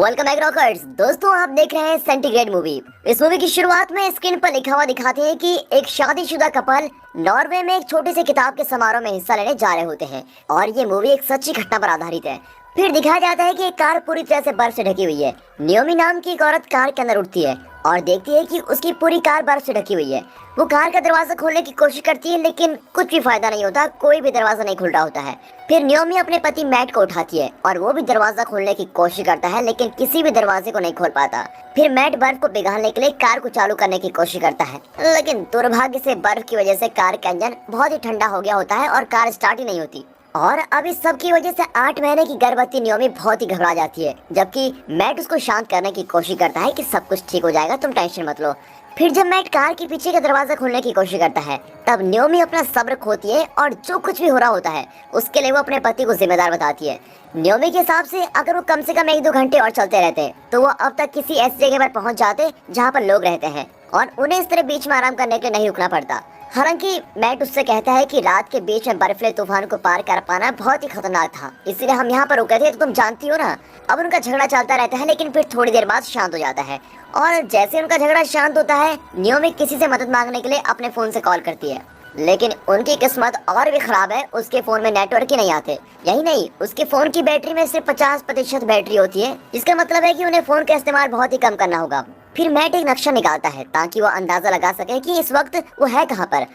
Welcome back rockers. दोस्तों, आप देख रहे हैं सेंटीग्रेड मूवी। इस मूवी की शुरुआत में स्क्रीन पर लिखा हुआ दिखाते हैं कि एक शादीशुदा कपल नॉर्वे में एक छोटे से किताब के समारोह में हिस्सा लेने जा रहे होते हैं और ये मूवी एक सच्ची घटना पर आधारित है। फिर दिखाया जाता है कि एक कार पूरी तरह से बर्फ से ढकी हुई है। नियोमी नाम की एक औरत कार के अंदर उठती है और देखती है कि उसकी पूरी कार बर्फ से ढकी हुई है। वो कार का दरवाजा खोलने की कोशिश करती है लेकिन कुछ भी फायदा नहीं होता, कोई भी दरवाजा नहीं खुल रहा होता है। फिर नियोमी अपने पति मैट को उठाती है और वो भी दरवाजा खोलने की कोशिश करता है लेकिन किसी भी दरवाजे को नहीं खोल पाता। फिर मैट बर्फ को पिघालने के लिए कार को चालू करने की कोशिश करता है लेकिन दुर्भाग्य से बर्फ की वजह से कार का इंजन बहुत ही ठंडा हो गया होता है और कार स्टार्ट ही नहीं होती। और अब इस सब की वजह से 8 महीने की गर्भवती नियोमी बहुत ही घबरा जाती है, जबकि मैट उसको शांत करने की कोशिश करता है कि सब कुछ ठीक हो जाएगा, तुम टेंशन मत लो। फिर जब मैट कार के पीछे का दरवाजा खोलने की कोशिश करता है तब नियोमी अपना सब्र खोती है और जो कुछ भी हो रहा होता है उसके लिए वो अपने पति को जिम्मेदार बताती है। नियोमी के हिसाब से अगर वो कम से कम 1-2 घंटे और चलते रहते तो वो अब तक किसी ऐसी जगह पर पहुंच जाते जहां पर लोग रहते हैं और उन्हें इस तरह बीच में आराम करने के लिए नहीं रुकना पड़ता। हालांकि मैट उससे कहता है कि रात के बीच में बर्फीले तूफान को पार कर पाना बहुत ही खतरनाक था, इसलिए हम यहाँ पर रुके थे, तो तुम जानती हो ना। अब उनका झगड़ा चलता रहता है लेकिन फिर थोड़ी देर बाद शांत हो जाता है और जैसे उनका झगड़ा शांत होता है नियोमी किसी से मदद मांगने के लिए अपने फोन से कॉल करती है। लेकिन उनकी किस्मत और भी खराब है, उसके फोन में नेटवर्क ही नहीं आते। यही नहीं, उसके फोन की बैटरी में सिर्फ 50% बैटरी होती है, जिसका मतलब है कि उन्हें फोन का इस्तेमाल बहुत ही कम करना होगा। फिर मैट एक नक्शा निकालता है ताकि वो अंदाजा लगा सके कि इस वक्त वो है कहाँ पर,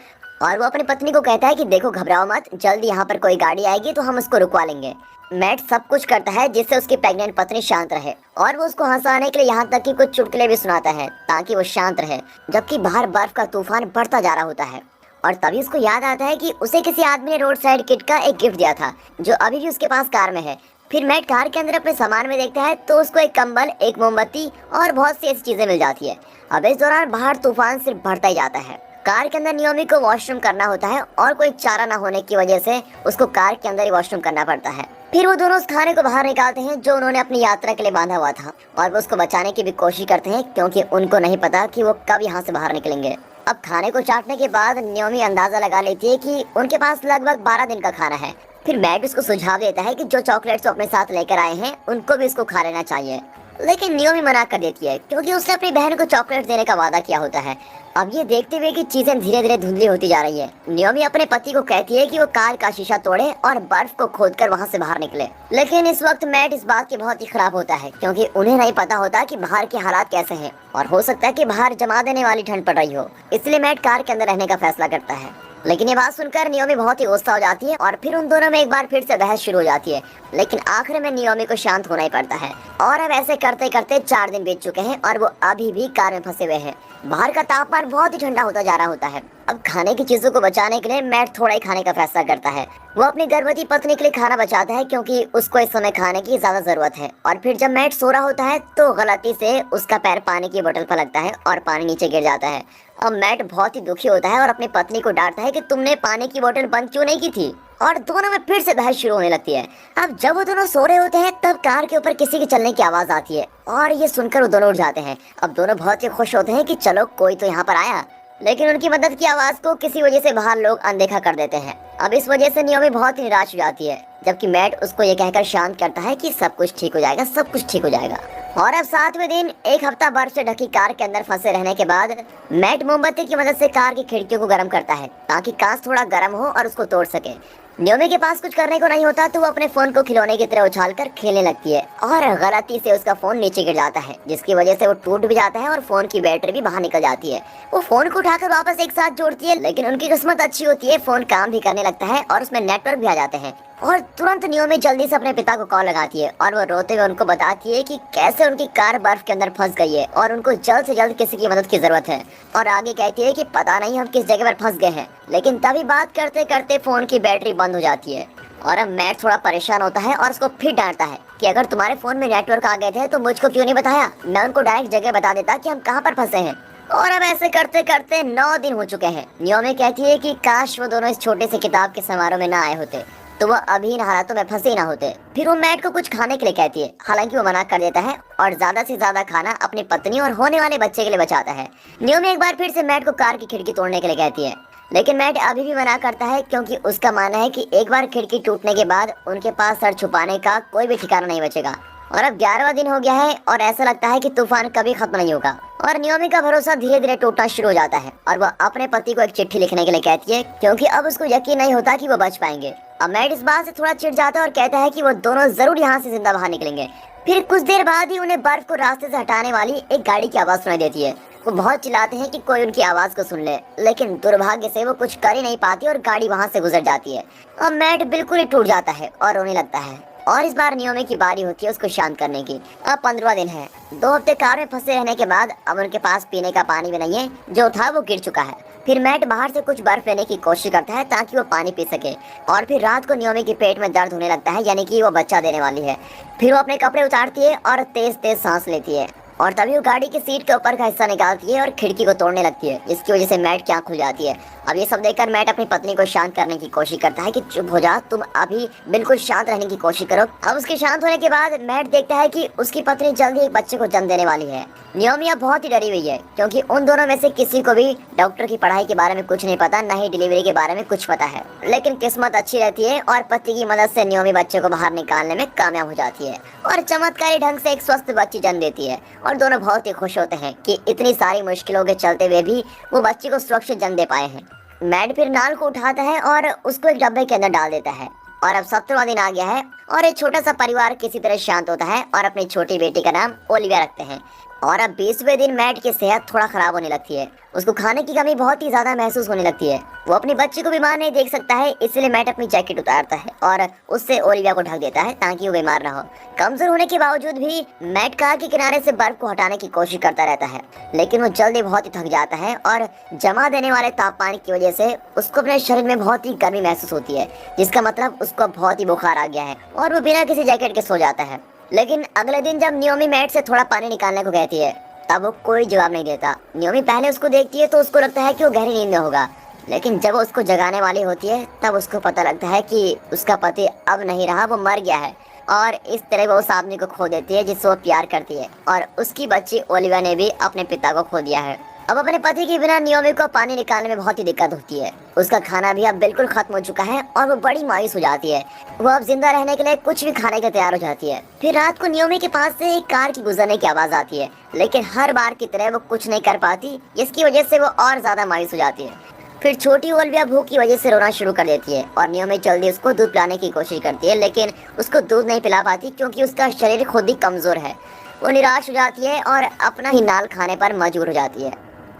और वो अपनी पत्नी को कहता है कि देखो घबराओ मत, जल्द यहाँ पर कोई गाड़ी आएगी तो हम उसको रुकवा लेंगे। मैट सब कुछ करता है जिससे उसकी प्रेग्नेंट पत्नी शांत रहे और वो उसको हंसाने के लिए यहाँ तक कि कुछ चुटकुले भी सुनाता है ताकि वो शांत रहे, जबकि बाहर बर्फ का तूफान बढ़ता जा रहा होता है। और तभी उसको याद आता है कि उसे किसी आदमी ने रोड साइड किट का एक गिफ्ट दिया था जो अभी भी उसके पास कार में है। फिर मैट कार के अंदर अपने सामान में देखता है तो उसको एक कंबल, एक मोमबत्ती और बहुत सी ऐसी चीजें मिल जाती है। अब इस दौरान बाहर तूफान सिर्फ बढ़ता ही जाता है। कार के अंदर नियोमी को वॉशरूम करना होता है और कोई चारा ना होने की वजह से उसको कार के अंदर ही वॉशरूम करना पड़ता है। फिर वो दोनों उस खाने को बाहर निकालते हैं जो उन्होंने अपनी यात्रा के लिए बांधा हुआ था और वो उसको बचाने की भी कोशिश करते हैं क्योंकि उनको नहीं पता कि वो कब यहाँ से बाहर निकलेंगे। अब खाने को चाटने के बाद नियोमी अंदाजा लगा लेती है कि उनके पास लगभग 12 दिन का खाना है। फिर मैट उसको सुझाव देता है कि जो चॉकलेट्स वो अपने साथ लेकर आए हैं उनको भी उसको खा लेना चाहिए, लेकिन नियोमी मना कर देती है क्योंकि उसने अपनी बहन को चॉकलेट देने का वादा किया होता है। अब ये देखते हुए कि चीजें धीरे धीरे धुंधली होती जा रही है, नियोमी अपने पति को कहती है कि वो कार का शीशा तोड़े और बर्फ को खोदकर वहां से बाहर निकले। लेकिन इस वक्त मैट इस बात की बहुत ही खराब होता है क्योंकि उन्हें नहीं पता होता कि बाहर के हालात कैसे हैं और हो सकता है कि बाहर जमा देने वाली ठंड पड़ रही हो, इसलिए मैट कार के अंदर रहने का फैसला करता है। लेकिन ये बात सुनकर नियोमी बहुत ही गुस्सा हो जाती है और फिर उन दोनों में एक बार फिर से बहस शुरू हो जाती है, लेकिन आखिर में नियोमी को शांत होना ही पड़ता है। और अब ऐसे करते करते 4 दिन बीत चुके हैं और वो अभी भी कार में फंसे हुए हैं। बाहर का तापमान बहुत ही ठंडा होता जा रहा होता है। अब खाने की चीजों को बचाने के लिए मैट थोड़ा ही खाने का फैसला करता है। वो अपनी गर्भवती पत्नी के लिए खाना बचाता है क्योंकि उसको इस समय खाने की ज्यादा जरूरत है। और फिर जब मैट सो रहा होता है तो गलती से उसका पैर पानी की बोतल पर लगता है और पानी नीचे गिर जाता है। अब मैट बहुत ही दुखी होता है और अपनी पत्नी को डांटता है कि तुमने पानी की बोतल बंद क्यों नहीं की थी, और दोनों में फिर से बहस शुरू होने लगती है। अब जब वो दोनों सो रहे होते हैं तब कार के ऊपर किसी के चलने की आवाज आती है और ये सुनकर वो दोनों उठ जाते हैं। अब दोनों बहुत ही खुश होते हैं कि चलो कोई तो यहाँ पर आया, लेकिन उनकी मदद की आवाज को किसी वजह से बाहर लोग अनदेखा कर देते हैं। अब इस वजह से नियोमी बहुत ही निराश हो जाती है, जबकि मैट उसको ये कहकर शांत करता है कि सब कुछ ठीक हो जाएगा, सब कुछ ठीक हो जाएगा। और अब 7वें दिन एक हफ्ता बर्फ से ढकी कार के अंदर फंसे रहने के बाद मैट मोमबत्ती की मदद से कार की खिड़कियों को गर्म करता है ताकि कांच थोड़ा गर्म हो और उसको तोड़ सके। नियोमी के पास कुछ करने को नहीं होता तो वो अपने फोन को खिलौने की तरह उछालकर खेलने लगती है और गलती से उसका फोन नीचे गिर जाता है, जिसकी वजह से वो टूट भी जाता है और फोन की बैटरी भी बाहर निकल जाती है। वो फोन को उठाकर वापस एक साथ जोड़ती है, लेकिन उनकी किस्मत अच्छी होती है, फोन काम भी करने लगता है और उसमें नेटवर्क भी आ जाते हैं। और तुरंत नियोमी जल्दी से अपने पिता को कॉल लगाती है और वो रोते हुए उनको बताती है कि कैसे उनकी कार बर्फ के अंदर फंस गई है और उनको जल्द से जल्द किसी की मदद की जरूरत है। और आगे कहती है कि पता नहीं हम किस जगह पर फंस गए हैं, लेकिन तभी बात करते करते फोन की बैटरी बंद हो जाती है। और अब मैट थोड़ा परेशान होता है और उसको फिर डांटता है कि अगर तुम्हारे फोन में नेटवर्क आ गए थे तो मुझको क्यों नहीं बताया, मैं उनको डायरेक्ट जगह बता देता कि हम कहाँ पर फंसे हैं। और अब ऐसे करते करते 9 दिन हो चुके हैं। नियोमी कहती है कि काश वो दोनों इस छोटे से किताब के समारोह में ना आए होते तो वो अभी इन हालातों में फंसे ही ना होते। फिर वो मैट को कुछ खाने के लिए कहती है, हालांकि वो मना कर देता है और ज्यादा से ज्यादा खाना अपनी पत्नी और होने वाले बच्चे के लिए बचाता है। नियोमी एक बार फिर से मैट को कार की खिड़की तोड़ने के लिए कहती है, लेकिन मैट अभी भी मना करता है क्योंकि उसका मानना है कि एक बार खिड़की टूटने के बाद उनके पास सर छुपाने का कोई भी ठिकाना नहीं बचेगा और अब 11वां दिन हो गया है और ऐसा लगता है कि तूफान कभी खत्म नहीं होगा। और नियोमी का भरोसा धीरे धीरे टूटना शुरू हो जाता है और वह अपने पति को एक चिट्ठी लिखने के लिए कहती है, क्योंकि अब उसको यकीन नहीं होता कि वो बच पाएंगे। अब मैट इस बात से थोड़ा चिढ़ जाता है और कहता है कि वो दोनों जरूर यहाँ से जिंदा बाहर निकलेंगे। फिर कुछ देर बाद ही उन्हें बर्फ को रास्ते से हटाने वाली एक गाड़ी की आवाज सुनाई देती है। वो बहुत चिल्लाते हैं कि कोई उनकी आवाज को सुन ले, लेकिन दुर्भाग्य से वो कुछ कर ही नहीं पाती और गाड़ी वहाँ से गुजर जाती है। अब मैट बिल्कुल ही टूट जाता है और रोने लगता है। और इस बार नियोमी की बारी होती है उसको शांत करने की। अब 15वां दिन है। 2 हफ्ते कार में फंसे रहने के बाद अब उनके पास पीने का पानी भी नहीं है, जो था वो गिर चुका है। फिर मैट बाहर से कुछ बर्फ लेने की कोशिश करता है ताकि वो पानी पी सके। और फिर रात को नियोमी के पेट में दर्द होने लगता है, यानी कि वो बच्चा देने वाली है। फिर वो अपने कपड़े उतारती है और तेज तेज सांस लेती है और तभी वो गाड़ी की सीट के ऊपर का हिस्सा निकालती है और खिड़की को तोड़ने लगती है, जिसकी वजह से मैट की आंख खुल जाती है। अब ये सब देखकर मैट अपनी पत्नी को शांत करने की कोशिश करता है कि चुप हो जा, तुम अभी बिल्कुल शांत रहने की कोशिश करो। अब उसके शांत होने के बाद मैट देखता है कि उसकी पत्नी जल्दी एक बच्चे को जन्म देने वाली है। नियोमी अब बहुत ही डरी हुई है, क्योंकि उन दोनों में से किसी को भी डॉक्टर की पढ़ाई के बारे में कुछ नहीं पता, न ही डिलीवरी के बारे में कुछ पता है। लेकिन किस्मत अच्छी रहती है और पति की मदद से नियोमी बच्चे को बाहर निकालने में कामयाब हो जाती है और चमत्कारी ढंग से एक स्वस्थ बच्ची जन्म देती है। और दोनों बहुत ही खुश होते हैं कि इतनी सारी मुश्किलों के चलते हुए भी वो बच्ची को सुरक्षित जन्म दे पाए हैं। मैट फिर नाल को उठाता है और उसको एक डब्बे के अंदर डाल देता है। और अब 17वां दिन आ गया है और एक छोटा सा परिवार किसी तरह शांत होता है और अपनी छोटी बेटी का नाम ओलिविया रखते हैं। और अब 20वें दिन मैट की सेहत थोड़ा खराब होने लगती है। उसको खाने की कमी बहुत ही ज्यादा महसूस होने लगती है। वो अपनी बच्ची को बीमार नहीं देख सकता है, इसलिए मैट अपनी जैकेट उतारता है और उससे ओलिविया को ढक देता है ताकि वो बीमार ना हो। कमजोर होने के बावजूद भी मैट कार के किनारे से बर्फ को हटाने की कोशिश करता रहता है, लेकिन वो जल्दी बहुत ही थक जाता है और जमा देने वाले तापमान की वजह से उसको अपने शरीर में बहुत ही गर्मी महसूस होती है, जिसका मतलब उसको बहुत ही बुखार आ गया है और वो बिना किसी जैकेट के सो जाता है। लेकिन अगले दिन जब नियोमी मैट से थोड़ा पानी निकालने को कहती है, तब वो कोई जवाब नहीं देता। नियोमी पहले उसको देखती है तो उसको लगता है कि वो गहरी नींद में होगा, लेकिन जब वो उसको जगाने वाली होती है तब उसको पता लगता है कि उसका पति अब नहीं रहा, वो मर गया है। और इस तरह वो उस आदमी को खो देती है जिससे वो प्यार करती है और उसकी बच्ची ओलिविया ने भी अपने पिता को खो दिया है। अब अपने पति के बिना नियोमी को पानी निकालने में बहुत ही दिक्कत होती है। उसका खाना भी अब बिल्कुल खत्म हो चुका है और वो बड़ी मायूस हो जाती है। वो अब जिंदा रहने के लिए कुछ भी खाने के तैयार हो जाती है। फिर रात को नियोमी के पास से एक कार की गुजरने की आवाज आती है, लेकिन हर बार की तरह वो कुछ नहीं कर पाती, जिसकी वजह से वो और ज्यादा मायूस हो जाती है। फिर छोटी ओलिविया भूख की वजह से रोना शुरू कर देती है और नियोमी जल्दी उसको दूध पिलाने की कोशिश करती है, लेकिन उसको दूध नहीं पिला पाती क्योंकि उसका शरीर खुद ही कमजोर है। वो निराश हो जाती है और अपना ही नाल खाने पर मजबूर हो जाती है।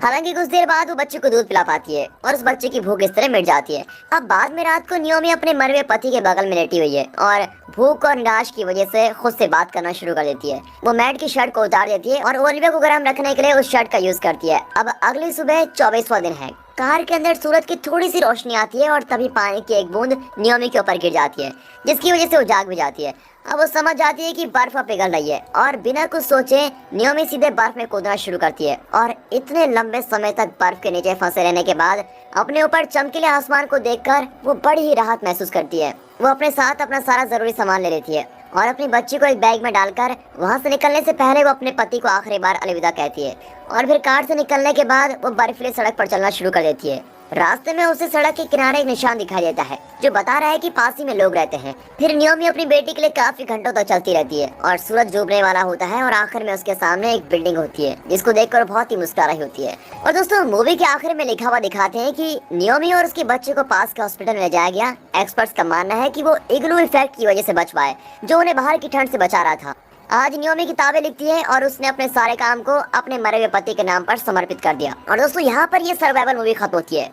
हालांकि कुछ देर बाद वो बच्चे को दूध पिला पाती है और उस बच्चे की भूख इस तरह मिट जाती है। अब बाद में रात को नियोमी अपने मरे हुए पति के बगल में लेटी हुई है और भूख और निराश की वजह से खुद से बात करना शुरू कर देती है। वो मैट की शर्ट को उतार देती है और ओलिविया को गर्म रखने के लिए उस शर्ट का यूज करती है। अब अगली सुबह 24वां दिन है। कार के अंदर सूरज की थोड़ी सी रोशनी आती है और तभी पानी की एक बूंद नियोमी के ऊपर गिर जाती है, जिसकी वजह से वो जाग भी जाती है। अब वो समझ जाती है कि बर्फ पिघल रही है और बिना कुछ सोचे नियोमी सीधे बर्फ में कूदना शुरू करती है। और इतने लंबे समय तक बर्फ के नीचे फंसे रहने के बाद अपने ऊपर चमकीले आसमान को देखकर वो बड़ी ही राहत महसूस करती है। वो अपने साथ अपना सारा जरूरी सामान ले लेती है और अपनी बच्ची को एक बैग में डालकर वहाँ से निकलने से पहले वो अपने पति को आखिरी बार अलविदा कहती है। और फिर कार से निकलने के बाद वो बर्फीली सड़क पर चलना शुरू कर देती है। रास्ते में उसे सड़क के किनारे एक निशान दिखाई देता है जो बता रहा है कि पास ही में लोग रहते हैं। फिर नियोमी अपनी बेटी के लिए काफी घंटों तक चलती रहती है और सूरज डूबने वाला होता है और आखिर में उसके सामने एक बिल्डिंग होती है, जिसको देखकर बहुत ही मुस्कुरा रही होती है। और दोस्तों, मूवी के आखिर में लिखा हुआ दिखाते हैं कि नियोमी और उसके बच्चे को पास के हॉस्पिटल में ले जाया गया। एक्सपर्ट्स का मानना है कि वो इग्लू इफेक्ट की वजह से बच पाए, जो उन्हें बाहर की ठंड से बचा रहा था। आज नियोमी किताबें लिखती है और उसने अपने सारे काम को अपने मरे हुए पति के नाम पर समर्पित कर दिया। और दोस्तों, यहाँ पर ये सर्वाइवल मूवी खत्म होती है।